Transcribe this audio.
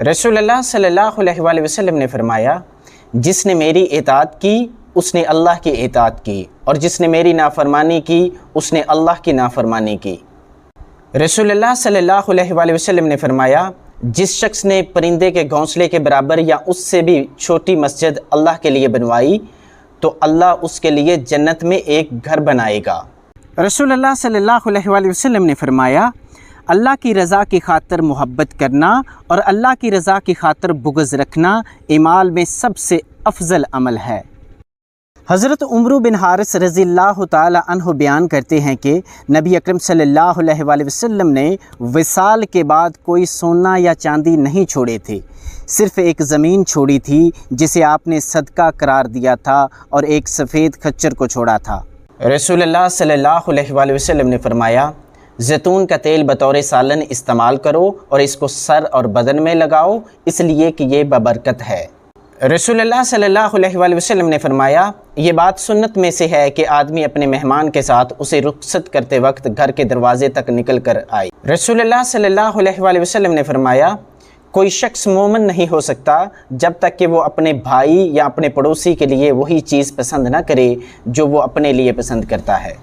رسول اللہ صلی اللہ علیہ وآلہ وسلم نے فرمایا، جس نے میری اطاعت کی اس نے اللہ کی اطاعت کی، اور جس نے میری نافرمانی کی اس نے اللہ کی نافرمانی کی۔ رسول اللہ صلی اللہ علیہ وآلہ وسلم نے فرمایا، جس شخص نے پرندے کے گھونسلے کے برابر یا اس سے بھی چھوٹی مسجد اللہ کے لیے بنوائی تو اللہ اس کے لیے جنت میں ایک گھر بنائے گا۔ رسول اللہ صلی اللہ علیہ وآلہ وسلم نے فرمایا، اللہ کی رضا کی خاطر محبت کرنا اور اللہ کی رضا کی خاطر بغض رکھنا اعمال میں سب سے افضل عمل ہے۔ حضرت عمرو بن حارث رضی اللہ تعالی عنہ بیان کرتے ہیں کہ نبی اکرم صلی اللہ علیہ وآلہ وسلم نے وصال کے بعد کوئی سونا یا چاندی نہیں چھوڑے تھے، صرف ایک زمین چھوڑی تھی جسے آپ نے صدقہ قرار دیا تھا اور ایک سفید خچر کو چھوڑا تھا۔ رسول اللہ صلی اللہ علیہ وآلہ وسلم نے فرمایا، زیتون کا تیل بطور سالن استعمال کرو اور اس کو سر اور بدن میں لگاؤ، اس لیے کہ یہ ببرکت ہے۔ رسول اللہ صلی اللہ علیہ وآلہ وسلم نے فرمایا، یہ بات سنت میں سے ہے کہ آدمی اپنے مہمان کے ساتھ اسے رخصت کرتے وقت گھر کے دروازے تک نکل کر آئے۔ رسول اللہ صلی اللہ علیہ وآلہ وسلم نے فرمایا، کوئی شخص مومن نہیں ہو سکتا جب تک کہ وہ اپنے بھائی یا اپنے پڑوسی کے لیے وہی چیز پسند نہ کرے جو وہ اپنے لیے پسند کرتا ہے۔